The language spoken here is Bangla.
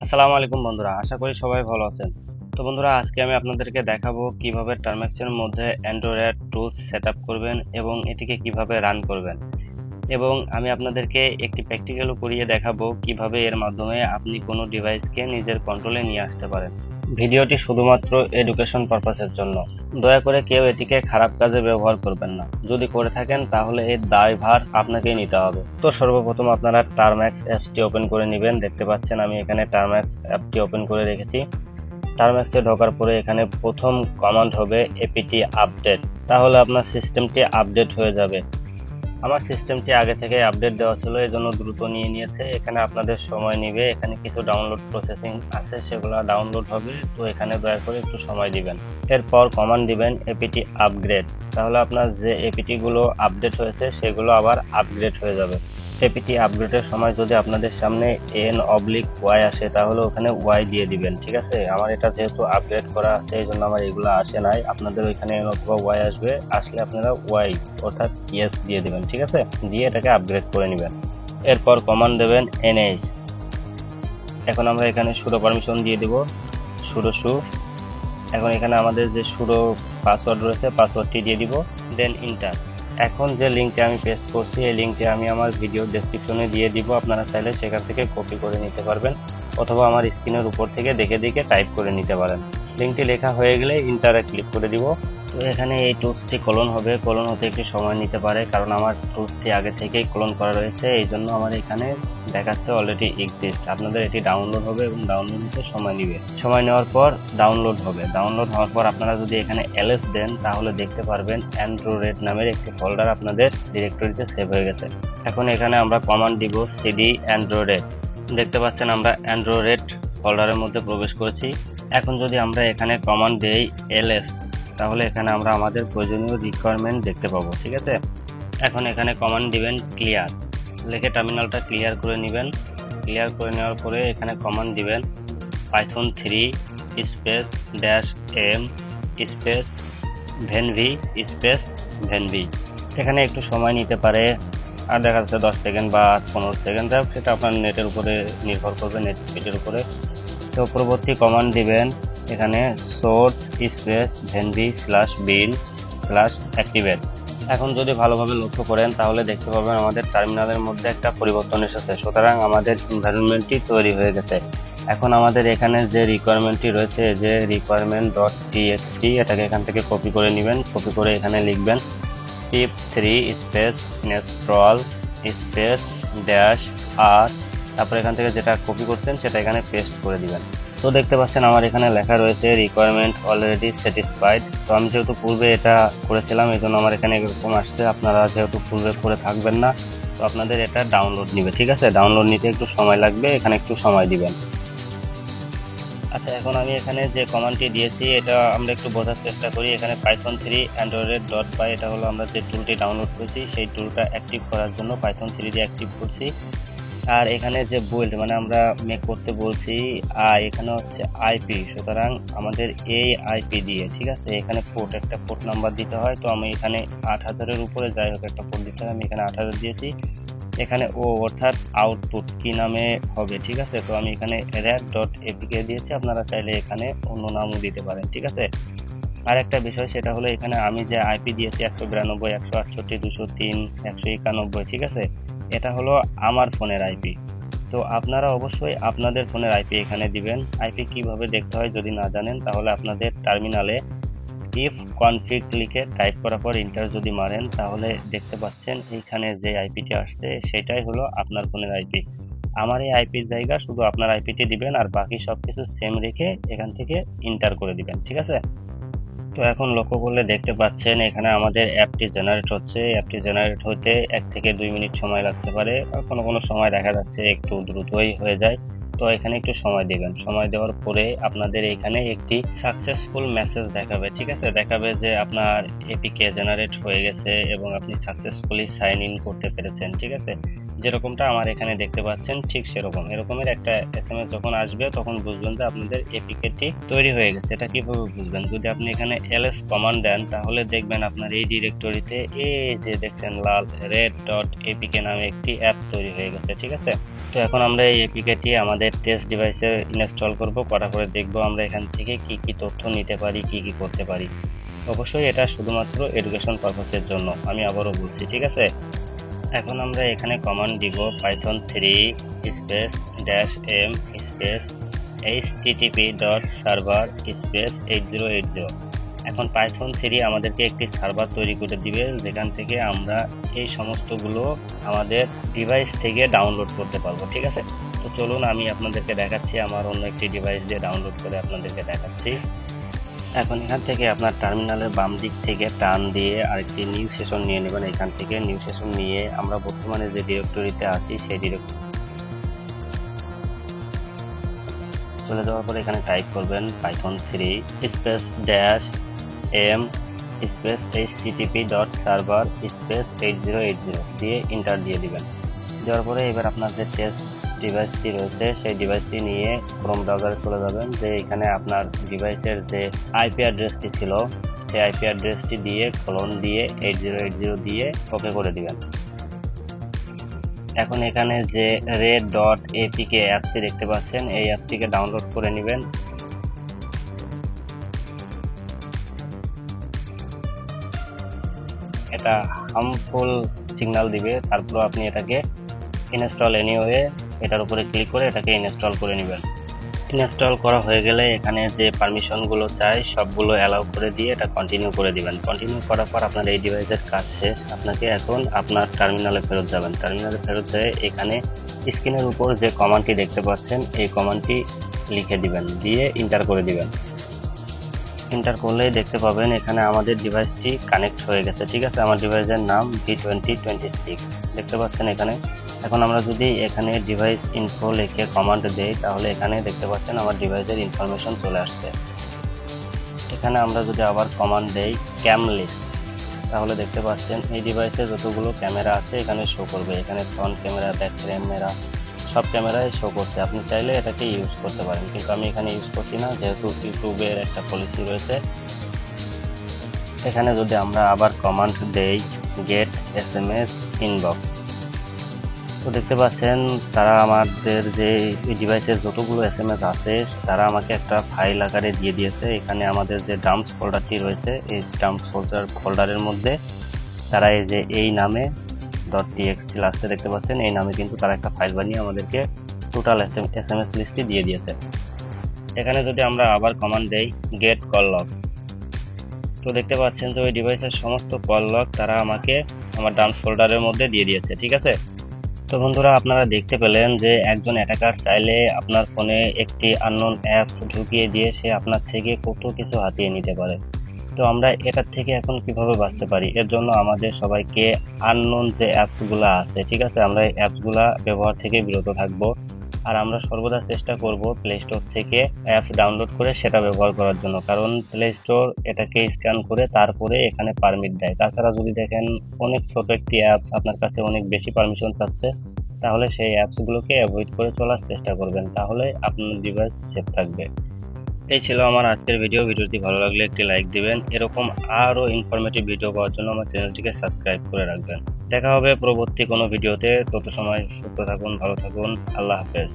আসসালামু আলাইকুম বন্ধুরা, আশা করি সবাই ভালো আছেন। তো বন্ধুরা, আজকে আমি আপনাদেরকে দেখাবো কিভাবে টার্মেক্সের মধ্যে অ্যান্ড্রয়েড টুলস সেট আপ করবেন এবং এটিকে কিভাবে রান করবেন, এবং আমি আপনাদেরকে একটি প্র্যাকটিক্যালও করিয়ে দেখাবো কিভাবে এর মাধ্যমে আপনি কোনো ডিভাইসকে নিজের কন্ট্রোলে নিয়ে আসতে পারেন। ভিডিওটি শুধুমাত্র এডুকেশন পারপাসের জন্য। দয়া করে কেউ এটিকে খারাপ কাজে ব্যবহার করবেন না। যদি করে থাকেন তাহলে এর দায়ভার আপনাকেই নিতে হবে। তো সর্বপ্রথম আপনারা টার্ম্যাক্স অ্যাপসটি ওপেন করে নেবেন। দেখতে পাচ্ছেন আমি এখানে টার্ম্যাক্স অ্যাপটি ওপেন করে রেখেছি। টার্ম্যাক্সে ঢোকার পরে এখানে প্রথম কমান্ড হবে এপিটি আপডেট। তাহলে আপনার সিস্টেমটি আপডেট হয়ে যাবে। আমার সিস্টেমটি আগে থেকে আপডেট দেওয়া ছিল, এই জন্য দ্রুত নিয়ে নিয়েছে। এখানে আপনাদের সময় নেবে, এখানে কিছু ডাউনলোড প্রসেসিং আছে, সেগুলো ডাউনলোড হবে। তো এখানে দয়া করে একটু সময় দিবেন। এরপর কমান্ড দিবেন এপিটি আপগ্রেড। তাহলে আপনার যে এপিটি গুলো আপডেট হয়েছে সেগুলো আবার আপগ্রেড হয়ে যাবে। এপিটি আপগ্রেডের সময় যদি আপনাদের সামনে n/y আসে তাহলে ওখানে y দিয়ে দিবেন। ঠিক আছে, আমার এটা যেহেতু আপগ্রেড করা আছে এই জন্য আমার এগুলো আসে নাই। আপনাদের ওইখানে n অথবা y আসবে, আসলে আপনারা y অর্থাৎ ইয়েস দিয়ে দিবেন। ঠিক আছে, দিয়ে এটাকে আপগ্রেড করে নেবেন। এরপর কমান্ড দেবেন nh। এখন আমরা এখানে সুডো পারমিশন দিয়ে দিব, সুডো সু। এখন এখানে আমাদের যে সুডো পাসওয়ার্ড রয়েছে পাসওয়ার্ডটি দিয়ে দিব, দেন ইন্টার। এখন যে লিঙ্কটি আমি পেস্ট করছি এই লিঙ্কটি আমি আমার ভিডিও ডেসক্রিপশনে দিয়ে দিব। আপনারা চাইলে সেখান থেকে কপি করে নিতে পারবেন, অথবা আমার স্ক্রিনের উপর থেকে দেখে দেখে টাইপ করে নিতে পারেন। লিঙ্কটি লেখা হয়ে গেলে ইন্টারে ক্লিক করে দিব। তো এখানে এই টুলসটি কলন হবে, কলন হতে একটু সময় নিতে পারে, কারণ আমার টুলসটি আগে থেকেই কলন করা রয়েছে। এই জন্য আমার এখানে দেখাচ্ছে অলরেডি এক্সিস্ট। আপনাদের এটি ডাউনলোড হবে এবং ডাউনলোড হতে সময় নেবে। সময় নেওয়ার পর ডাউনলোড হবে। ডাউনলোড হওয়ার পর আপনারা যদি এখানে ls দেন তাহলে দেখতে পারবেন অ্যান্ড্রয়েড নামের একটি ফোল্ডার আপনাদের ডিরেক্টরিতে সেভ হয়ে গেছে। এখন এখানে আমরা কমান্ড দিব cd অ্যান্ড্রয়েড। দেখতে পাচ্ছেন আমরা অ্যান্ড্রয়েড ফোল্ডারের মধ্যে প্রবেশ করেছি। এখন যদি আমরা এখানে কমান্ড দেই ls, তাহলে এখানে আমরা আমাদের প্রয়োজনীয় রিকোয়ারমেন্ট দেখতে পাবো। ঠিক আছে, এখন এখানে কমান্ড দিবেন ক্লিয়ার, লিখে টার্মিনালটা ক্লিয়ার করে নেবেন। ক্লিয়ার করে নেওয়ার পরে এখানে কমান্ড দিবেন Python 3 space -m space venv space venv. এখানে একটু সময় নিতে পারে, আর দেখা যাচ্ছে 10 সেকেন্ড বা 15 সেকেন্ড, যাই হোক সেটা আপনার নেটের উপরে নির্ভর করবে, নেট স্পিডের উপরে। তো পরবর্তী কমান্ড দিবেন এখানে সোর্স স্পেস ভেনভি /bin /activate। এখন যদি ভালোভাবে লক্ষ্য করেন তাহলে দেখতে পাবেন আমাদের টার্মিনালের মধ্যে একটা পরিবর্তন এসেছে। সুতরাং আমাদের এনভায়রনমেন্টটি তৈরি হয়ে গেছে। এখন আমাদের এখানে যে রিকোয়ারমেন্টটি রয়েছে, যে requirement.txt, এটাকে এখান থেকে কপি করে নেবেন। কপি করে এখানে লিখবেন pip3 space install space -r। তারপর এখান থেকে যেটা কপি করছেন সেটা এখানে পেস্ট করে দিবেন। তো দেখতে পাচ্ছেন আমার এখানে লেখা রয়েছে রিকোয়ারমেন্ট অলরেডি স্যাটিসফাইড। তো আমি যেহেতু পূর্বে এটা করেছিলাম এই জন্য আমার এখানে এরকম আসছে। আপনারা যেহেতু পূর্বে করে থাকবেন না, তো আপনাদের এটা ডাউনলোড নিবে। ঠিক আছে, ডাউনলোড নিতে একটু সময় লাগবে, এখানে একটু সময় দিবেন। আচ্ছা, এখন আমি এখানে যে কমান্ডটি দিয়েছি এটা আমরা একটু বোঝার চেষ্টা করি। এখানে পাইথন 3 android.py, এটা হলো আমরা যে টুলটি ডাউনলোড করেছি সেই টুলটা অ্যাক্টিভ করার জন্য পাইথন 3 দিয়ে অ্যাক্টিভ করছি। আর এখানে যে বিল্ড মানে আমরা মেক করতে বলছি এখানে হচ্ছে আইপি। সুতরাং আমাদের এই আইপি দিয়ে, ঠিক আছে, এখানে একটা পোর্ট নাম্বার দিতে হয়। তো আমি এখানে 8000-এর উপরে যাই হোক একটা পোর্ট দিতে হয়, আমি এখানে 8000 দিয়েছি। এখানে অর্থাৎ আউটপুট কি নামে হবে। ঠিক আছে, তো আমি এখানে rad.apk দিয়েছি। আপনারা চাইলে এখানে অন্য নামও দিতে পারেন। ঠিক আছে, আর একটা বিষয় সেটা হলো এখানে আমি যে আইপি দিয়েছি 192 168 203 191, ঠিক আছে, এটা হলো আমার ফোনের আইপি। তো আপনারা অবশ্যই আপনাদের ফোনের আইপি এখানে দিবেন। আইপি কিভাবে দেখতে হয় যদি না জানেন তাহলে আপনাদের টার্মিনালে if config লিখে টাইপ করার পর ইন্টার যদি মারেন তাহলে দেখতে পাচ্ছেন এইখানে যে আইপিটি আসছে সেটাই হলো আপনার ফোনের আইপি। আমার এই আইপির জায়গা শুধু আপনার আইপিটি দিবেন, আর বাকি সবকিছু সেম রেখে এখান থেকে ইন্টার করে দিবেন। ঠিক আছে, তো এখন লক্ষ্য করলে দেখতে পাচ্ছেন এখানে আমাদের অ্যাপটি জেনারেট হচ্ছে। অ্যাপটি জেনারেট হতে 1 থেকে 2 মিনিট সময় লাগতে পারে, আর কোনো কোনো সময় দেখা যাচ্ছে একটু দ্রুতই হয়ে যায়। তো এখানে একটু সময় দেবেন। সময় দেওয়ার পরে আপনাদের এখানে একটি সাকসেসফুল মেসেজ দেখাবে। ঠিক আছে, দেখাবে যে আপনার এপিকে জেনারেট হয়ে গেছে এবং আপনি সাকসেসফুলি সাইন ইন করতে পেরেছেন। ঠিক আছে, যেরকমটা আমার এখানে দেখতে পাচ্ছেন ঠিক সেরকম এরকমের একটা এসএমএস যখন আসবে তখন বুঝবেন যে আপনাদের এপিকেটি তৈরি হয়ে গেছে। এটা কিভাবে বুঝবেন, যদি আপনি এখানে ls কমান্ড দেন তাহলে দেখবেন আপনার এই ডিরেক্টরিতে এই যে দেখছেন লাল red.apk নামে একটি অ্যাপ তৈরি হয়ে গেছে। ঠিক আছে, তো এখন আমরা এই এপিকেটি আমাদের টেস্ট ডিভাইসে ইনস্টল করব, করার পরে দেখব আমরা এখান থেকে কি কি তথ্য নিতে পারি, কি কি করতে পারি। অবশ্যই এটা শুধুমাত্র এডুকেশন পারপাসের জন্য, আমি আবারও বলছি। ঠিক আছে, এখন আমরা এখানে কমান্ড দিব python 3 space -m space http.server space 8080। এখন python 3 আমাদেরকে একটি সার্ভার তৈরি করে দিবে যেখান থেকে আমরা এই সমস্তগুলো আমাদের ডিভাইস থেকে ডাউনলোড করতে পারবো। ঠিক আছে, তো চলুন আমি আপনাদেরকে দেখাচ্ছি, আমার অন্য একটি ডিভাইস দিয়ে ডাউনলোড করে আপনাদেরকে দেখাচ্ছি। এখন এখান থেকে আপনার টার্মিনালের বাম দিক থেকে টান দিয়ে আরেকটি নিউ সেশন নিয়ে নেবেন। এখান থেকে নিউ সেশন নিয়ে আমরা বর্তমানে যে ডিরেক্টরিতে আছি সেই ডিরেক্টরি চলে যাওয়ার পরে এখানে টাইপ করবেন python 3 space -m space http.server space 8080 দিয়ে এন্টার দিয়ে দিবেন। দেওয়ার পরে এবার আপনার যে টেস্ট ডিভাইসটি রয়েছে সেই ডিভাইসটি নিয়ে ক্রোম ব্রাউজারে চলে যাবেন। যে এখানে আপনার ডিভাইসের যে আইপি অ্যাড্রেসটি ছিল সেই আইপি অ্যাড্রেসটি দিয়ে ক্লোন দিয়ে 8080 দিয়ে ওকে করে দিবেন। এখন এখানে যে red.apk অ্যাপটি দেখতে পাচ্ছেন এই অ্যাপটিকে ডাউনলোড করে নেবেন। এটা হার্মফুল সিগন্যাল দিবে, তারপর আপনি এটাকে ইনস্টল এনিওয়ে এটার উপরে ক্লিক করে এটাকে ইনস্টল করে নেবেন। ইনস্টল করা হয়ে গেলে এখানে যে পারমিশনগুলো চাই সবগুলো অ্যালাউ করে দিয়ে এটা কন্টিনিউ করে দিবেন। কন্টিনিউ করার পর আপনার এই ডিভাইসের কাজ শেষ। আপনাকে এখন আপনার টার্মিনালে ফেরত যাবেন। টার্মিনালে ফেরত যেয়ে এখানে স্ক্রিনের উপর যে কমান্ডটি দেখতে পাচ্ছেন এই কমান্ডটি লিখে দিবেন, দিয়ে এন্টার করে দিবেন। এন্টার করলেই দেখতে পাবেন এখানে আমাদের ডিভাইসটি কানেক্ট হয়ে গেছে। ঠিক আছে, আমার ডিভাইসের নাম V2026 দেখতে পাচ্ছেন এখানে। এখন আমরা যদি এখানে ডিভাইস ইনফো লিখে কমান্ড দেই তাহলে এখানে দেখতে পাচ্ছেন আমার ডিভাইসের ইনফরমেশন চলে আসছে। এখানে আমরা যদি আবার কমান্ড দেই ক্যাম লিস্ট তাহলে দেখতে পাচ্ছেন এই ডিভাইসে যতগুলো ক্যামেরা আছে এখানে শো করবে। এখানে ফ্রন্ট ক্যামেরা, ব্যাক ক্যামেরা, সব ক্যামেরায় শো করছে। আপনি চাইলে এটাকে ইউজ করতে পারেন, কিন্তু আমি এখানে ইউজ করছি না যেহেতু ইউটিউবের একটা পলিসি রয়েছে। এখানে যদি আমরা আবার কমান্ড দেই গেট এসএমএস ইনবক্স তো দেখতে পাচ্ছেন তারা আমাদের যে ডিভাইসের যতগুলো এসএমএস আছে তারা আমাকে একটা ফাইল আকারে দিয়ে দিয়েছে। এখানে আমাদের যে ডাম্পস ফোল্ডারটি রয়েছে এই ডাম্পস ফোল্ডারের মধ্যে তারা এই যে এই নামে .txt লাস্টে দেখতে পাচ্ছেন এই নামে কিন্তু তারা একটা ফাইল বানিয়ে আমাদেরকে টোটাল এসএমএস লিস্টটি দিয়ে দিয়েছে। এখানে যদি আমরা আবার কমান্ড দেই গেট কল লগ তো দেখতে পাচ্ছেন যে ওই ডিভাইসের সমস্ত কল লগ তারা আমাকে আমার ডাম্পস ফোল্ডারের মধ্যে দিয়ে দিয়েছে। ঠিক আছে, তো বন্ধুরা আপনারা দেখতে পেলেন যে একজন অ্যাটাকার চাইলে আপনার ফোনে একটি আননোন অ্যাপ ঢুকিয়ে দিয়ে সে আপনার থেকে কত কিছু হাতিয়ে নিতে পারে। তো আমরা এটার থেকে এখন কিভাবে বাঁচতে পারি, এর জন্য আমাদের সবাইকে আননোন যে অ্যাপসগুলো আছে ঠিক আছে আমরা এই অ্যাপসগুলা ব্যবহার থেকে বিরত থাকবো। আর আমরা সর্বদা চেষ্টা করব প্লে স্টোর থেকে অ্যাপস ডাউনলোড করে সেটা ব্যবহার করার জন্য, কারণ প্লে স্টোর এটাকে স্ক্যান করে তারপরে এখানে পারমিট দেয়। তাছাড়া যদি দেখেন অনেক ছোট একটি অ্যাপস আপনার কাছে অনেক বেশি পারমিশন চাচ্ছে তাহলে সেই অ্যাপসগুলোকে অ্যাভয়েড করে চলার চেষ্টা করবেন, তাহলে আপনার ডিভাইস সেফ থাকবে। এই ছিল আমার আজকের ভিডিওটি ভালো লাগলে একটি লাইক দিবেন। এরকম আরও ইনফরমেটিভ ভিডিও পাওয়ার জন্য আমার চ্যানেলটিকে সাবস্ক্রাইব করে রাখবেন। দেখা হবে পরবর্তী কোনো ভিডিওতে, তত সময় সুস্থ থাকুন, ভালো থাকুন, আল্লাহ হাফেজ।